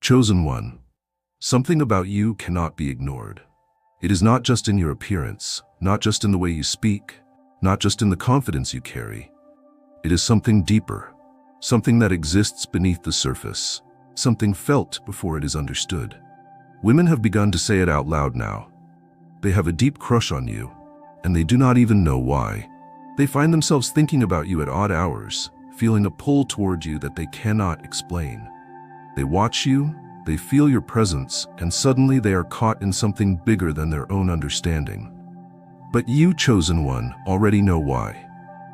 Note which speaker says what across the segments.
Speaker 1: Chosen one. Something about you cannot be ignored. It is not just in your appearance, not just in the way you speak, not just in the confidence you carry. It is something deeper, something that exists beneath the surface, something felt before it is understood. Women have begun to say it out loud now. They have a deep crush on you, and they do not even know why. They find themselves thinking about you at odd hours, feeling a pull toward you that they cannot explain. They watch you, they feel your presence, and suddenly they are caught in something bigger than their own understanding. But you, chosen one, already know why.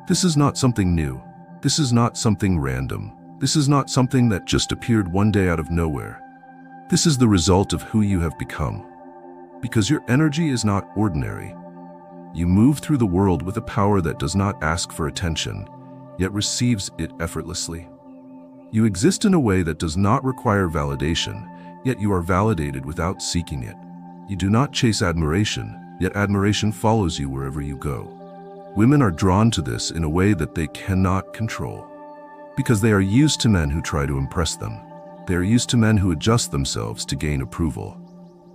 Speaker 1: This is not something new. This is not something random. This is not something that just appeared one day out of nowhere. This is the result of who you have become. Because your energy is not ordinary. You move through the world with a power that does not ask for attention, yet receives it effortlessly. You exist in a way that does not require validation, yet you are validated without seeking it. You do not chase admiration, yet admiration follows you wherever you go. Women are drawn to this in a way that they cannot control. Because they are used to men who try to impress them. They are used to men who adjust themselves to gain approval.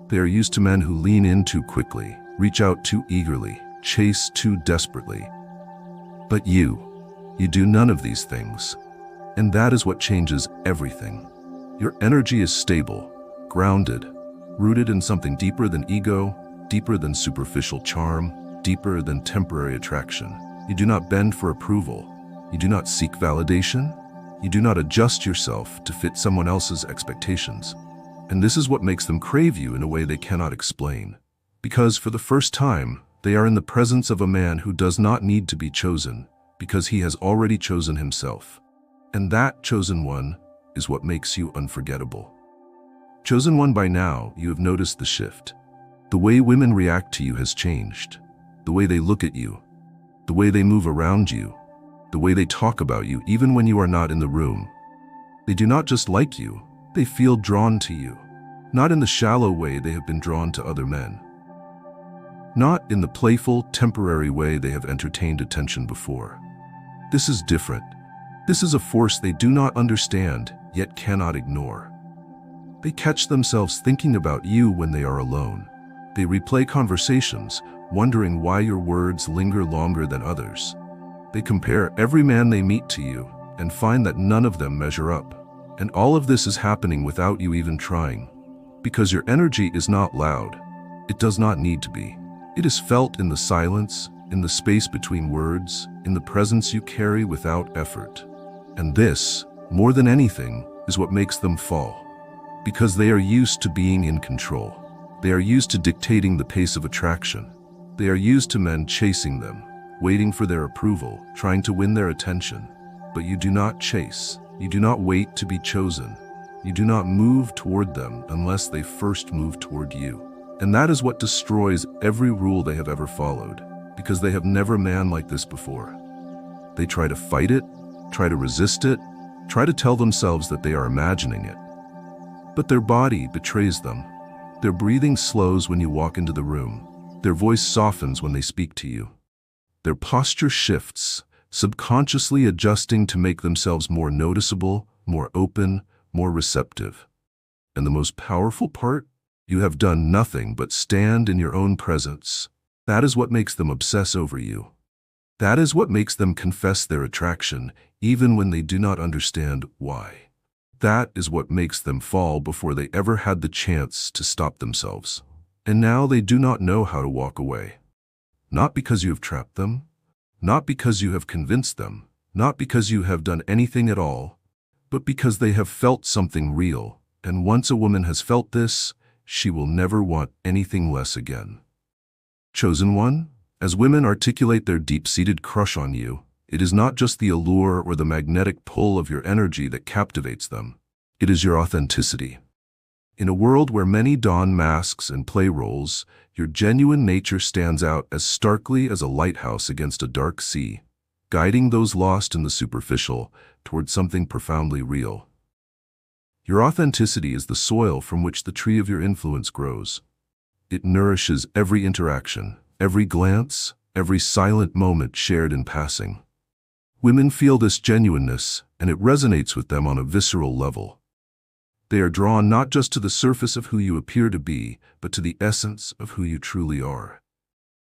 Speaker 1: They are used to men who lean in too quickly, reach out too eagerly, chase too desperately. But you do none of these things. And that is what changes everything. Your energy is stable, grounded, rooted in something deeper than ego, deeper than superficial charm, deeper than temporary attraction. You do not bend for approval. You do not seek validation. You do not adjust yourself to fit someone else's expectations. And this is what makes them crave you in a way they cannot explain. Because for the first time, they are in the presence of a man who does not need to be chosen, because he has already chosen himself. And that, chosen one, is what makes you unforgettable. Chosen one, by now, you have noticed the shift. The way women react to you has changed. The way they look at you. The way they move around you. The way they talk about you, even when you are not in the room. They do not just like you, they feel drawn to you. Not in the shallow way they have been drawn to other men. Not in the playful, temporary way they have entertained attention before. This is different. This is a force they do not understand, yet cannot ignore. They catch themselves thinking about you when they are alone. They replay conversations, wondering why your words linger longer than others. They compare every man they meet to you and find that none of them measure up. And all of this is happening without you even trying. Because your energy is not loud. It does not need to be. It is felt in the silence, in the space between words, in the presence you carry without effort. And this, more than anything, is what makes them fall. Because they are used to being in control. They are used to dictating the pace of attraction. They are used to men chasing them, waiting for their approval, trying to win their attention. But you do not chase. You do not wait to be chosen. You do not move toward them unless they first move toward you. And that is what destroys every rule they have ever followed, because they have never man like this before. They try to fight it, try to resist it, try to tell themselves that they are imagining it. But their body betrays them. Their breathing slows when you walk into the room. Their voice softens when they speak to you. Their posture shifts, subconsciously adjusting to make themselves more noticeable, more open, more receptive. And the most powerful part? You have done nothing but stand in your own presence. That is what makes them obsess over you. That is what makes them confess their attraction, even when they do not understand why. That is what makes them fall before they ever had the chance to stop themselves. And now they do not know how to walk away. Not because you have trapped them, not because you have convinced them, not because you have done anything at all, but because they have felt something real, and once a woman has felt this, she will never want anything less again. Chosen one, as women articulate their deep-seated crush on you, it is not just the allure or the magnetic pull of your energy that captivates them. It is your authenticity. In a world where many don masks and play roles, your genuine nature stands out as starkly as a lighthouse against a dark sea, guiding those lost in the superficial toward something profoundly real. Your authenticity is the soil from which the tree of your influence grows. It nourishes every interaction, every glance, every silent moment shared in passing. Women feel this genuineness, and it resonates with them on a visceral level. They are drawn not just to the surface of who you appear to be, but to the essence of who you truly are.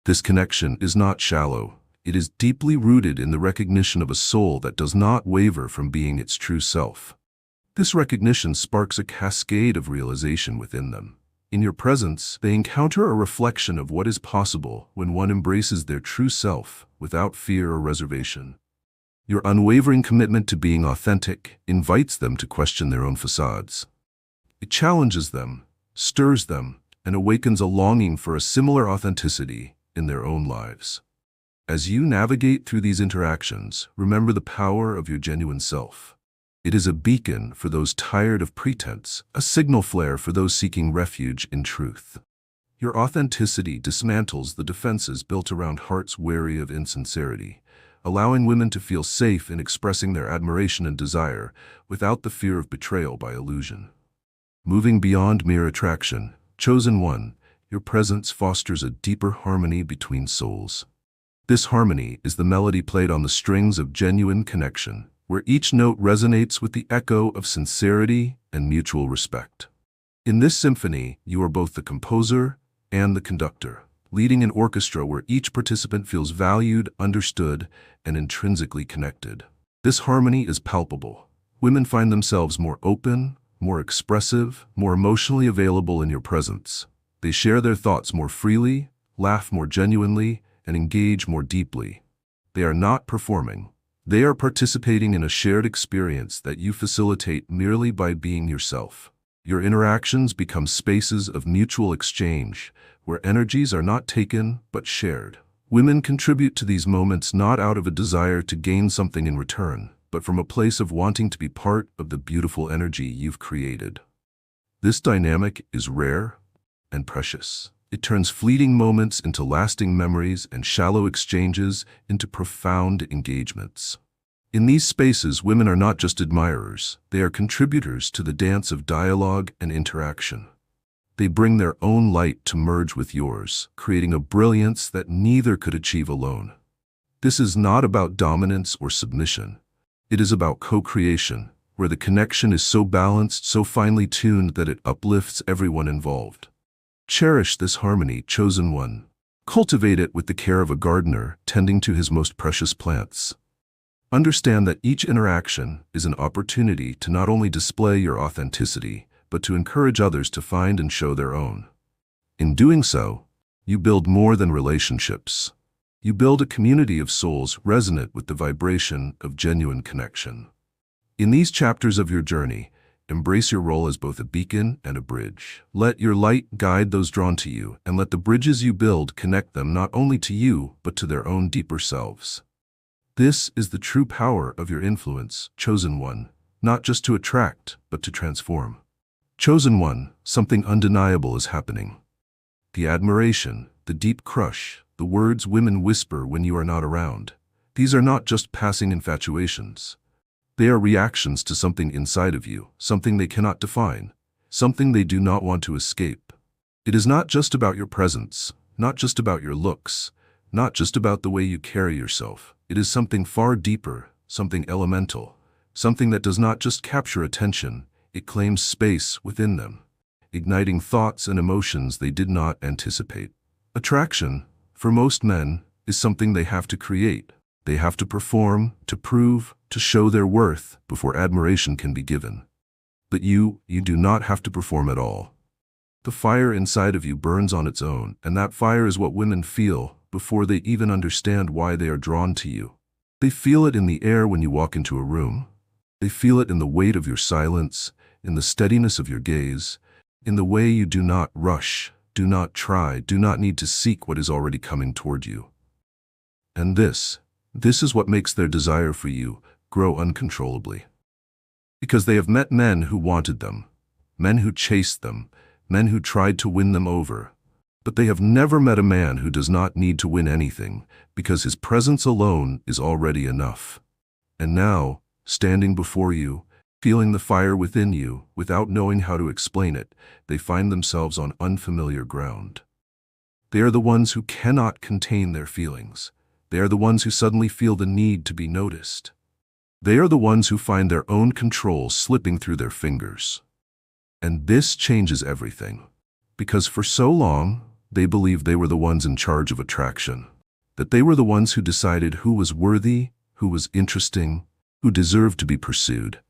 Speaker 1: This connection is not shallow. It is deeply rooted in the recognition of a soul that does not waver from being its true self. This recognition sparks a cascade of realization within them. In your presence, they encounter a reflection of what is possible when one embraces their true self without fear or reservation. Your unwavering commitment to being authentic invites them to question their own facades. It challenges them, stirs them, and awakens a longing for a similar authenticity in their own lives. As you navigate through these interactions, remember the power of your genuine self. It is a beacon for those tired of pretense, a signal flare for those seeking refuge in truth. Your authenticity dismantles the defenses built around hearts wary of insincerity, allowing women to feel safe in expressing their admiration and desire without the fear of betrayal by illusion. Moving beyond mere attraction, chosen one, your presence fosters a deeper harmony between souls. This harmony is the melody played on the strings of genuine connection, where each note resonates with the echo of sincerity and mutual respect. In this symphony, you are both the composer and the conductor, leading an orchestra where each participant feels valued, understood, and intrinsically connected. This harmony is palpable. Women find themselves more open, more expressive, more emotionally available in your presence. They share their thoughts more freely, laugh more genuinely, and engage more deeply. They are not performing. They are participating in a shared experience that you facilitate merely by being yourself. Your interactions become spaces of mutual exchange, where energies are not taken but shared. Women contribute to these moments not out of a desire to gain something in return, but from a place of wanting to be part of the beautiful energy you've created. This dynamic is rare and precious. It turns fleeting moments into lasting memories and shallow exchanges into profound engagements. In these spaces, women are not just admirers, they are contributors to the dance of dialogue and interaction. They bring their own light to merge with yours, creating a brilliance that neither could achieve alone. This is not about dominance or submission. It is about co-creation, where the connection is so balanced, so finely tuned that it uplifts everyone involved. Cherish this harmony, chosen one. Cultivate it with the care of a gardener tending to his most precious plants. Understand that each interaction is an opportunity to not only display your authenticity, but to encourage others to find and show their own. In doing so, you build more than relationships. You build a community of souls resonant with the vibration of genuine connection. In these chapters of your journey, embrace your role as both a beacon and a bridge. Let your light guide those drawn to you, and let the bridges you build connect them not only to you, but to their own deeper selves. This is the true power of your influence, chosen one, not just to attract, but to transform. Chosen one, something undeniable is happening. The admiration, the deep crush, the words women whisper when you are not around. These are not just passing infatuations. They are reactions to something inside of you, something they cannot define, something they do not want to escape. It is not just about your presence, not just about your looks, not just about the way you carry yourself. It is something far deeper, something elemental, something that does not just capture attention, it claims space within them, igniting thoughts and emotions they did not anticipate. Attraction, for most men, is something they have to create. They have to perform, to prove, to show their worth before admiration can be given. But you do not have to perform at all. The fire inside of you burns on its own, and that fire is what women feel before they even understand why they are drawn to you. They feel it in the air when you walk into a room. They feel it in the weight of your silence, in the steadiness of your gaze, in the way you do not rush, do not try, do not need to seek what is already coming toward you. And this is what makes their desire for you grow uncontrollably. Because they have met men who wanted them, men who chased them, men who tried to win them over. But they have never met a man who does not need to win anything, because his presence alone is already enough. And now, standing before you, feeling the fire within you, without knowing how to explain it, they find themselves on unfamiliar ground. They are the ones who cannot contain their feelings. They are the ones who suddenly feel the need to be noticed. They are the ones who find their own control slipping through their fingers. And this changes everything. Because for so long, they believed they were the ones in charge of attraction. That they were the ones who decided who was worthy, who was interesting, who deserved to be pursued.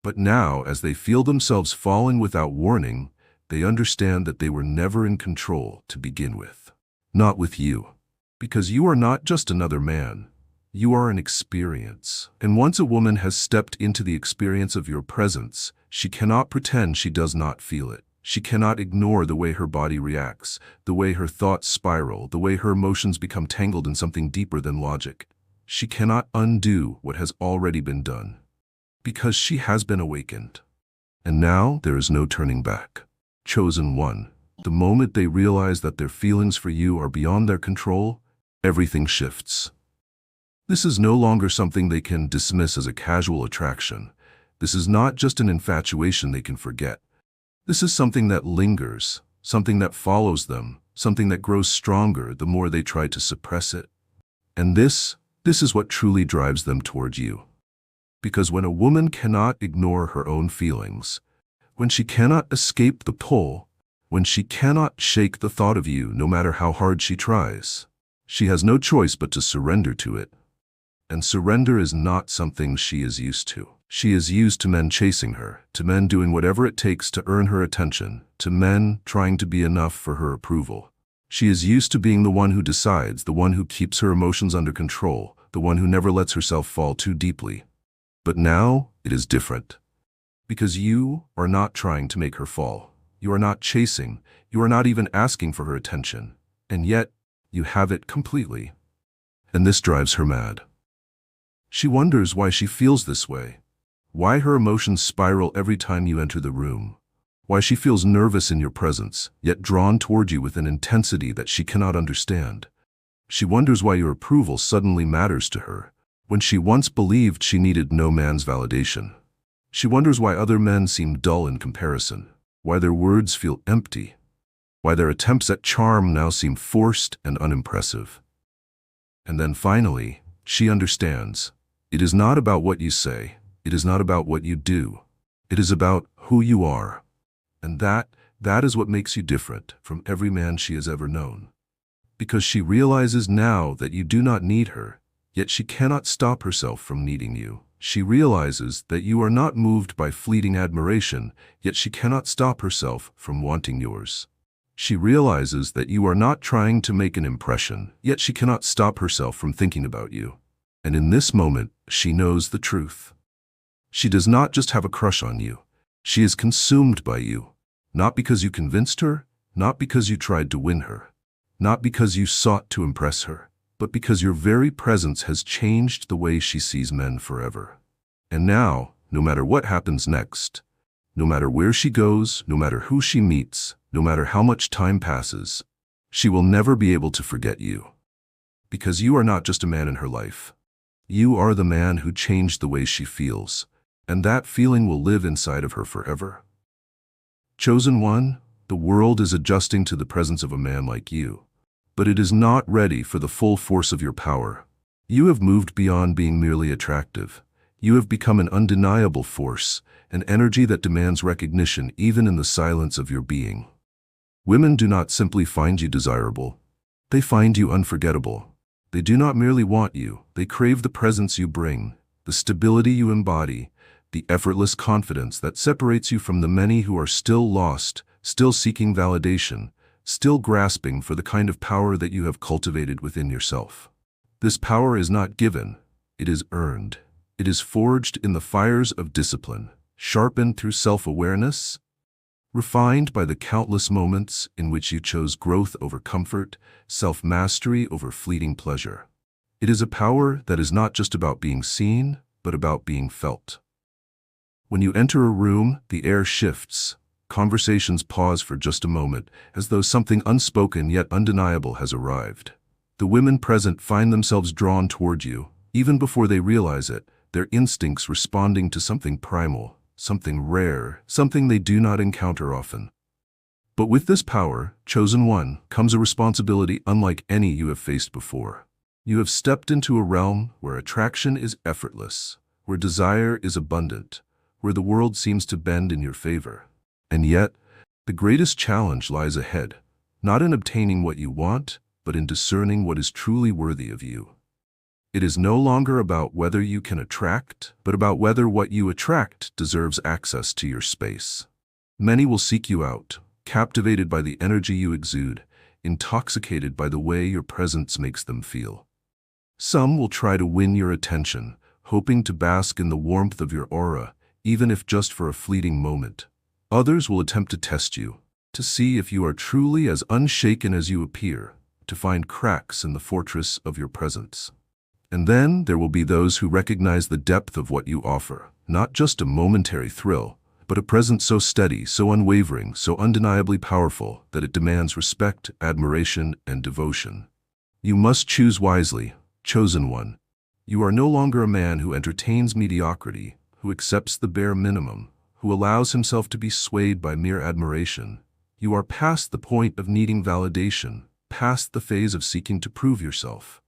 Speaker 1: But now, as they feel themselves falling without warning, they understand that they were never in control to begin with. Not with you. Because you are not just another man. You are an experience. And once a woman has stepped into the experience of your presence, she cannot pretend she does not feel it. She cannot ignore the way her body reacts, the way her thoughts spiral, the way her emotions become tangled in something deeper than logic. She cannot undo what has already been done. Because she has been awakened. And now there is no turning back. Chosen one. The moment they realize that their feelings for you are beyond their control, everything shifts. This is no longer something they can dismiss as a casual attraction. This is not just an infatuation they can forget. This is something that lingers, something that follows them, something that grows stronger the more they try to suppress it. And this is what truly drives them toward you. Because when a woman cannot ignore her own feelings, when she cannot escape the pull, when she cannot shake the thought of you no matter how hard she tries, she has no choice but to surrender to it. And surrender is not something she is used to. She is used to men chasing her, to men doing whatever it takes to earn her attention, to men trying to be enough for her approval. She is used to being the one who decides, the one who keeps her emotions under control, the one who never lets herself fall too deeply. But now it is different. Because you are not trying to make her fall. You are not chasing. You are not even asking for her attention. And yet, you have it completely. And this drives her mad. She wonders why she feels this way. Why her emotions spiral every time you enter the room. Why she feels nervous in your presence, yet drawn toward you with an intensity that she cannot understand. She wonders why your approval suddenly matters to her, when she once believed she needed no man's validation. She wonders why other men seem dull in comparison, why their words feel empty, why their attempts at charm now seem forced and unimpressive. And then finally, she understands. It is not about what you say. It is not about what you do. It is about who you are. And that is what makes you different from every man she has ever known. Because she realizes now that you do not need her, yet she cannot stop herself from needing you. She realizes that you are not moved by fleeting admiration, yet she cannot stop herself from wanting yours. She realizes that you are not trying to make an impression, yet she cannot stop herself from thinking about you. And in this moment, she knows the truth. She does not just have a crush on you. She is consumed by you. Not because you convinced her, not because you tried to win her, not because you sought to impress her, but because your very presence has changed the way she sees men forever. And now, no matter what happens next, no matter where she goes, no matter who she meets, no matter how much time passes, she will never be able to forget you. Because you are not just a man in her life. You are the man who changed the way she feels, and that feeling will live inside of her forever. Chosen one, the world is adjusting to the presence of a man like you, but it is not ready for the full force of your power. You have moved beyond being merely attractive. You have become an undeniable force, an energy that demands recognition even in the silence of your being. Women do not simply find you desirable. They find you unforgettable. They do not merely want you, they crave the presence you bring, the stability you embody, the effortless confidence that separates you from the many who are still lost, still seeking validation, still grasping for the kind of power that you have cultivated within yourself. This power is not given, it is earned. It is forged in the fires of discipline, sharpened through self-awareness, refined by the countless moments in which you chose growth over comfort, self-mastery over fleeting pleasure. It is a power that is not just about being seen, but about being felt. When you enter a room, the air shifts. Conversations pause for just a moment, as though something unspoken yet undeniable has arrived. The women present find themselves drawn toward you, even before they realize it, their instincts responding to something primal, something rare, something they do not encounter often. But with this power, chosen one, comes a responsibility unlike any you have faced before. You have stepped into a realm where attraction is effortless, where desire is abundant, where the world seems to bend in your favor. And yet, the greatest challenge lies ahead, not in obtaining what you want, but in discerning what is truly worthy of you. It is no longer about whether you can attract, but about whether what you attract deserves access to your space. Many will seek you out, captivated by the energy you exude, intoxicated by the way your presence makes them feel. Some will try to win your attention, hoping to bask in the warmth of your aura, even if just for a fleeting moment. Others will attempt to test you, to see if you are truly as unshaken as you appear, to find cracks in the fortress of your presence. And then there will be those who recognize the depth of what you offer, not just a momentary thrill, but a presence so steady, so unwavering, so undeniably powerful that it demands respect, admiration, and devotion. You must choose wisely, chosen one. You are no longer a man who entertains mediocrity, who accepts the bare minimum, who allows himself to be swayed by mere admiration. You are past the point of needing validation, past the phase of seeking to prove yourself.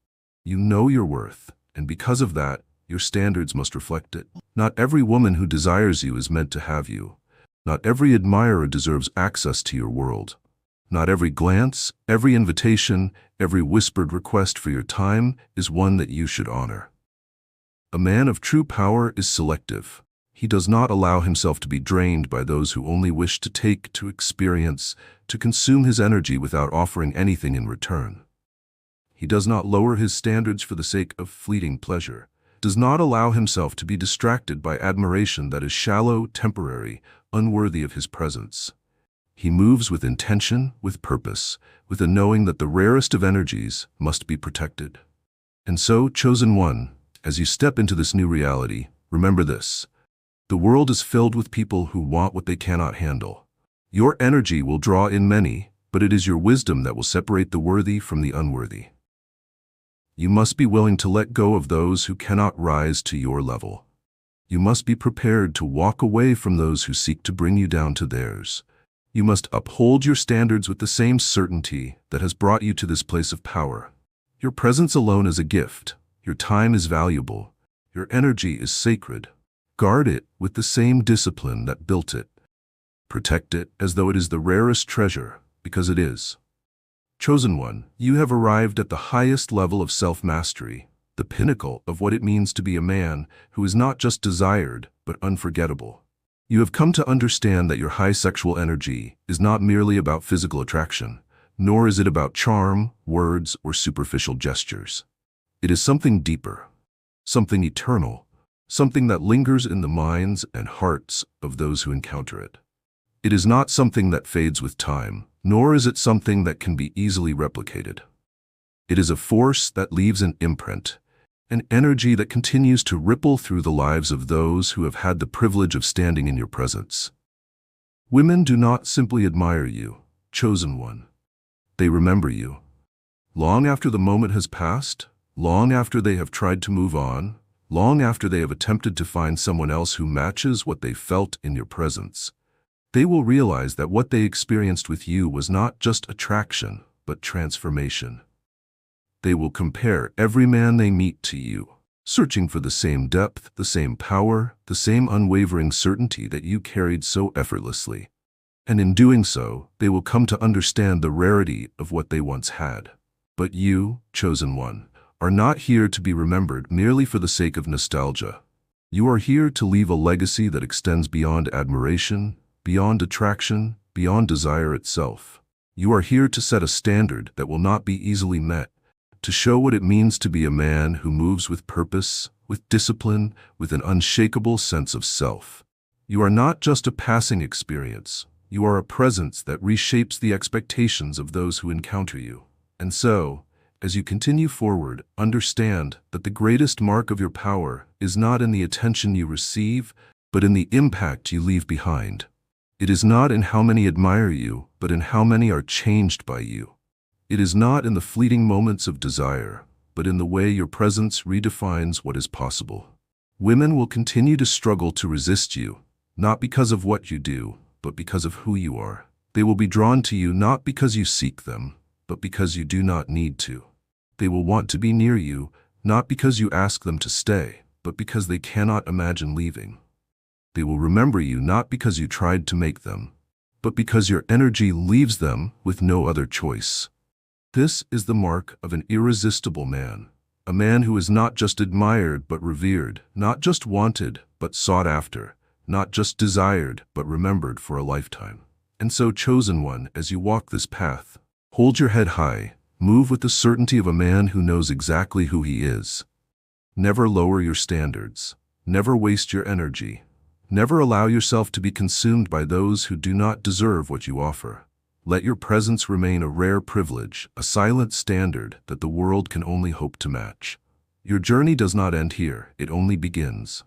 Speaker 1: You know your worth, and because of that, your standards must reflect it. Not every woman who desires you is meant to have you. Not every admirer deserves access to your world. Not every glance, every invitation, every whispered request for your time is one that you should honor. A man of true power is selective. He does not allow himself to be drained by those who only wish to take, to experience, to consume his energy without offering anything in return. He does not lower his standards for the sake of fleeting pleasure, does not allow himself to be distracted by admiration that is shallow, temporary, unworthy of his presence. He moves with intention, with purpose, with a knowing that the rarest of energies must be protected. And so, chosen one, as you step into this new reality, remember this. The world is filled with people who want what they cannot handle. Your energy will draw in many, but it is your wisdom that will separate the worthy from the unworthy. You must be willing to let go of those who cannot rise to your level. You must be prepared to walk away from those who seek to bring you down to theirs. You must uphold your standards with the same certainty that has brought you to this place of power. Your presence alone is a gift. Your time is valuable. Your energy is sacred. Guard it with the same discipline that built it. Protect it as though it is the rarest treasure, because it is. Chosen one, you have arrived at the highest level of self-mastery, the pinnacle of what it means to be a man who is not just desired, but unforgettable. You have come to understand that your high sexual energy is not merely about physical attraction, nor is it about charm, words, or superficial gestures. It is something deeper, something eternal, something that lingers in the minds and hearts of those who encounter it. It is not something that fades with time, nor is it something that can be easily replicated. It is a force that leaves an imprint, an energy that continues to ripple through the lives of those who have had the privilege of standing in your presence. Women do not simply admire you, chosen one. They remember you. Long after the moment has passed, long after they have tried to move on, long after they have attempted to find someone else who matches what they felt in your presence, they will realize that what they experienced with you was not just attraction, but transformation. They will compare every man they meet to you, searching for the same depth, the same power, the same unwavering certainty that you carried so effortlessly. And in doing so, they will come to understand the rarity of what they once had. But you, chosen one, are not here to be remembered merely for the sake of nostalgia. You are here to leave a legacy that extends beyond admiration, beyond attraction, beyond desire itself. You are here to set a standard that will not be easily met, to show what it means to be a man who moves with purpose, with discipline, with an unshakable sense of self. You are not just a passing experience. You are a presence that reshapes the expectations of those who encounter you. And so, as you continue forward, understand that the greatest mark of your power is not in the attention you receive, but in the impact you leave behind. It is not in how many admire you, but in how many are changed by you. It is not in the fleeting moments of desire, but in the way your presence redefines what is possible. Women will continue to struggle to resist you, not because of what you do, but because of who you are. They will be drawn to you not because you seek them, but because you do not need to. They will want to be near you, not because you ask them to stay, but because they cannot imagine leaving. They will remember you not because you tried to make them, but because your energy leaves them with no other choice. This is the mark of an irresistible man. A man who is not just admired but revered, not just wanted but sought after, not just desired but remembered for a lifetime. And so, chosen one, as you walk this path, hold your head high, move with the certainty of a man who knows exactly who he is. Never lower your standards. Never waste your energy. Never allow yourself to be consumed by those who do not deserve what you offer. Let your presence remain a rare privilege, a silent standard that the world can only hope to match. Your journey does not end here, it only begins.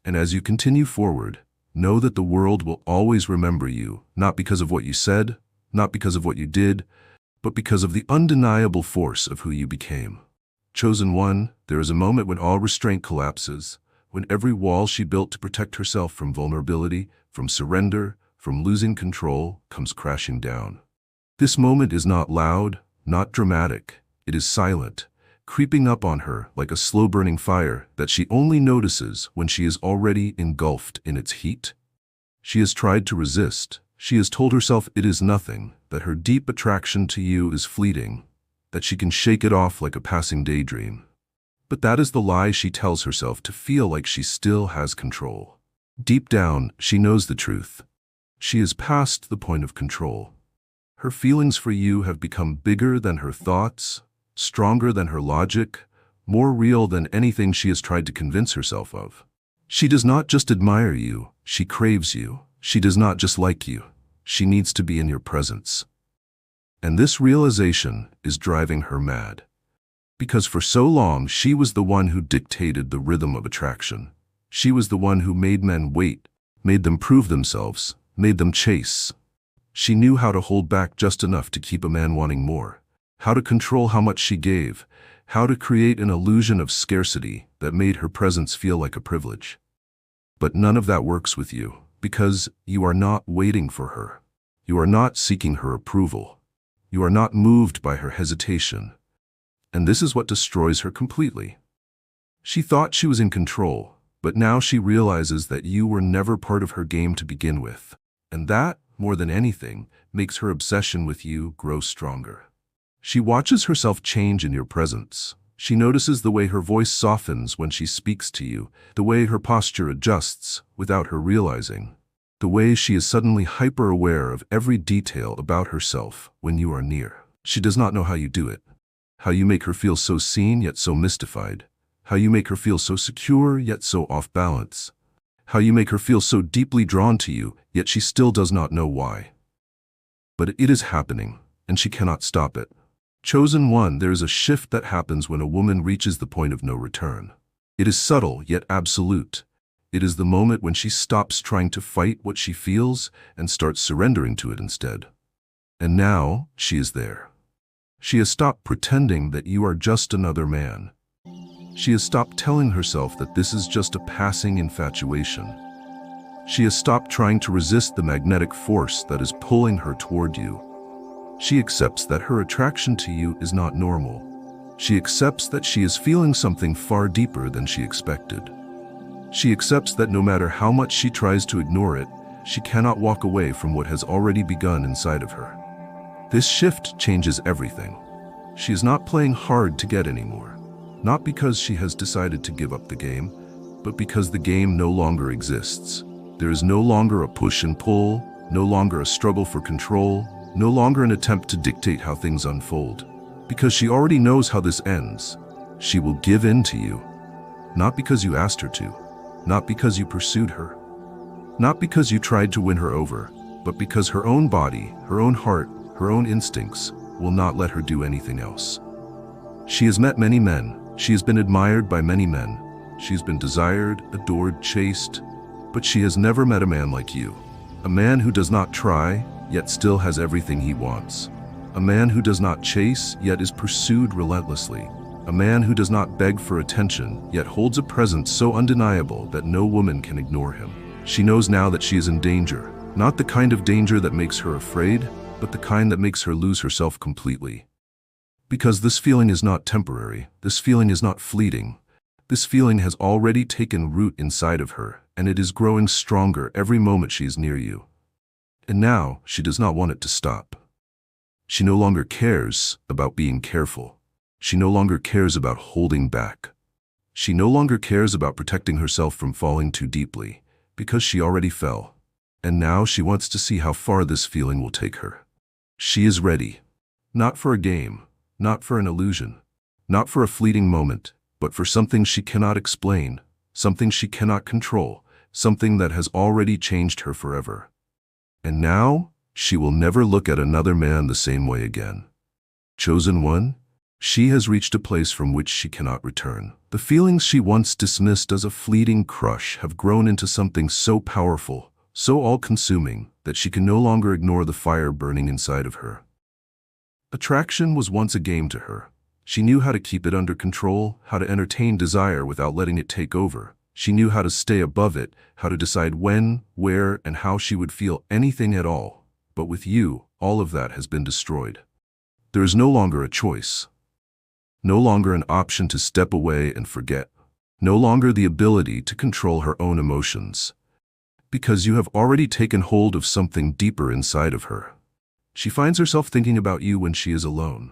Speaker 1: And as you continue forward, know that the world will always remember you, not because of what you said, not because of what you did, but because of the undeniable force of who you became. Chosen one, there is a moment when all restraint collapses, when every wall she built to protect herself from vulnerability, from surrender, from losing control, comes crashing down. This moment is not loud, not dramatic. It is silent, creeping up on her like a slow-burning fire that she only notices when she is already engulfed in its heat. She has tried to resist. She has told herself it is nothing, that her deep attraction to you is fleeting, that she can shake it off like a passing daydream. But that is the lie she tells herself to feel like she still has control. Deep down, she knows the truth. She is past the point of control. Her feelings for you have become bigger than her thoughts, stronger than her logic, more real than anything she has tried to convince herself of. She does not just admire you, she craves you. She does not just like you, she needs to be in your presence. And this realization is driving her mad. Because for so long, she was the one who dictated the rhythm of attraction. She was the one who made men wait, made them prove themselves, made them chase. She knew how to hold back just enough to keep a man wanting more, how to control how much she gave, how to create an illusion of scarcity that made her presence feel like a privilege. But none of that works with you, because you are not waiting for her. You are not seeking her approval. You are not moved by her hesitation. And this is what destroys her completely. She thought she was in control, but now she realizes that you were never part of her game to begin with. And that, more than anything, makes her obsession with you grow stronger. She watches herself change in your presence. She notices the way her voice softens when she speaks to you, the way her posture adjusts without her realizing, the way she is suddenly hyper-aware of every detail about herself when you are near. She does not know how you do it, how you make her feel so seen yet so mystified, how you make her feel so secure yet so off balance, how you make her feel so deeply drawn to you, yet she still does not know why. But it is happening, and she cannot stop it. Chosen one, there is a shift that happens when a woman reaches the point of no return. It is subtle, yet absolute. It is the moment when she stops trying to fight what she feels and starts surrendering to it instead. And now, she is there. She has stopped pretending that you are just another man. She has stopped telling herself that this is just a passing infatuation. She has stopped trying to resist the magnetic force that is pulling her toward you. She accepts that her attraction to you is not normal. She accepts that she is feeling something far deeper than she expected. She accepts that no matter how much she tries to ignore it, she cannot walk away from what has already begun inside of her. This shift changes everything. She is not playing hard to get anymore. Not because she has decided to give up the game, but because the game no longer exists. There is no longer a push and pull, no longer a struggle for control, no longer an attempt to dictate how things unfold. Because she already knows how this ends, she will give in to you. Not because you asked her to, not because you pursued her, not because you tried to win her over, but because her own body, her own heart, her own instincts will not let her do anything else. She has met many men. She has been admired by many men. She's been desired, adored, chased, but she has never met a man like you. A man who does not try, yet still has everything he wants. A man who does not chase, yet is pursued relentlessly. A man who does not beg for attention, yet holds a presence so undeniable that no woman can ignore him. She knows now that she is in danger, not the kind of danger that makes her afraid, but the kind that makes her lose herself completely. Because this feeling is not temporary, this feeling is not fleeting. This feeling has already taken root inside of her, and it is growing stronger every moment she is near you. And now she does not want it to stop. She no longer cares about being careful. She no longer cares about holding back. She no longer cares about protecting herself from falling too deeply, because she already fell. And now she wants to see how far this feeling will take her. She is ready. Not for a game, not for an illusion, not for a fleeting moment, but for something she cannot explain, something she cannot control, something that has already changed her forever. And now, she will never look at another man the same way again. Chosen one, she has reached a place from which she cannot return. The feelings she once dismissed as a fleeting crush have grown into something so powerful, so all-consuming, that she can no longer ignore the fire burning inside of her. Attraction was once a game to her. She knew how to keep it under control, how to entertain desire without letting it take over. She knew how to stay above it, how to decide when, where, and how she would feel anything at all. But with you, all of that has been destroyed. There is no longer a choice. No longer an option to step away and forget. No longer the ability to control her own emotions. Because you have already taken hold of something deeper inside of her. She finds herself thinking about you when she is alone.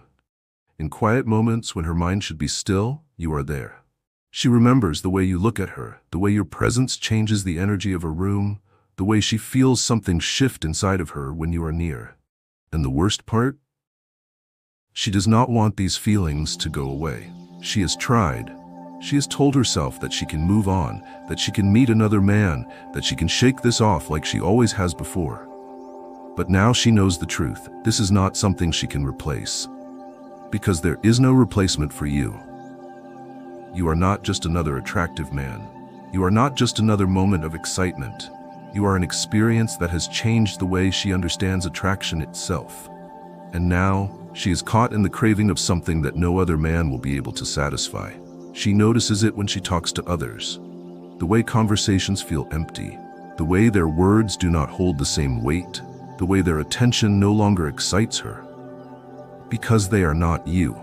Speaker 1: In quiet moments when her mind should be still, you are there. She remembers the way you look at her, the way your presence changes the energy of a room, the way she feels something shift inside of her when you are near. And the worst part? She does not want these feelings to go away. She has tried. She has told herself that she can move on, that she can meet another man, that she can shake this off like she always has before. But now she knows the truth. This is not something she can replace. Because there is no replacement for you. You are not just another attractive man. You are not just another moment of excitement. You are an experience that has changed the way she understands attraction itself. And now, she is caught in the craving of something that no other man will be able to satisfy. She notices it when she talks to others. The way conversations feel empty. The way their words do not hold the same weight. The way their attention no longer excites her. Because they are not you.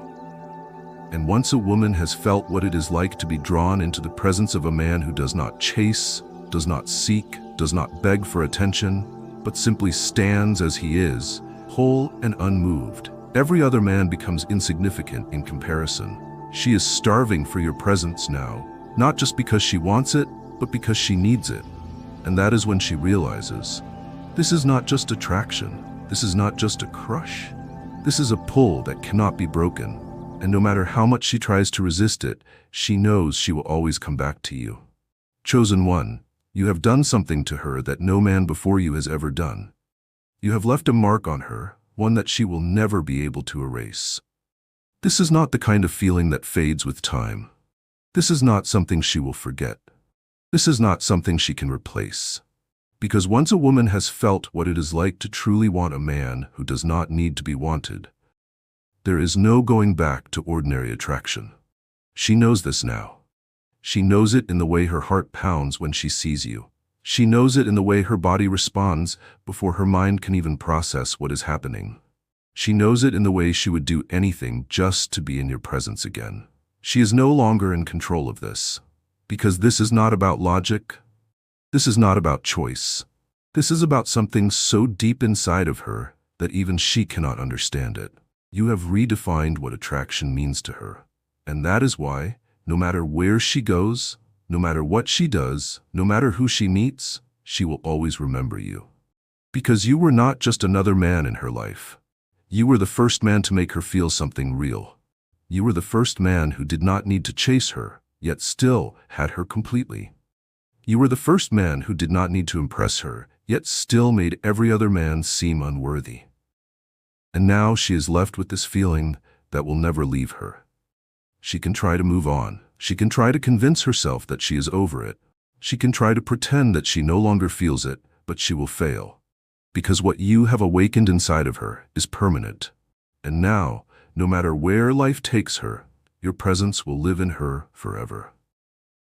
Speaker 1: And once a woman has felt what it is like to be drawn into the presence of a man who does not chase, does not seek, does not beg for attention, but simply stands as he is, whole and unmoved, every other man becomes insignificant in comparison. She is starving for your presence now, not just because she wants it, but because she needs it. And that is when she realizes, this is not just attraction, this is not just a crush. This is a pull that cannot be broken, and no matter how much she tries to resist it, she knows she will always come back to you. Chosen one, you have done something to her that no man before you has ever done. You have left a mark on her, one that she will never be able to erase. This is not the kind of feeling that fades with time. This is not something she will forget. This is not something she can replace. Because once a woman has felt what it is like to truly want a man who does not need to be wanted, there is no going back to ordinary attraction. She knows this now. She knows it in the way her heart pounds when she sees you. She knows it in the way her body responds before her mind can even process what is happening. She knows it in the way she would do anything just to be in your presence again. She is no longer in control of this. Because this is not about logic. This is not about choice. This is about something so deep inside of her that even she cannot understand it. You have redefined what attraction means to her. And that is why, no matter where she goes, no matter what she does, no matter who she meets, she will always remember you. Because you were not just another man in her life. You were the first man to make her feel something real. You were the first man who did not need to chase her, yet still had her completely. You were the first man who did not need to impress her, yet still made every other man seem unworthy. And now she is left with this feeling that will never leave her. She can try to move on. She can try to convince herself that she is over it. She can try to pretend that she no longer feels it, but she will fail. Because what you have awakened inside of her is permanent. And now, no matter where life takes her, your presence will live in her forever.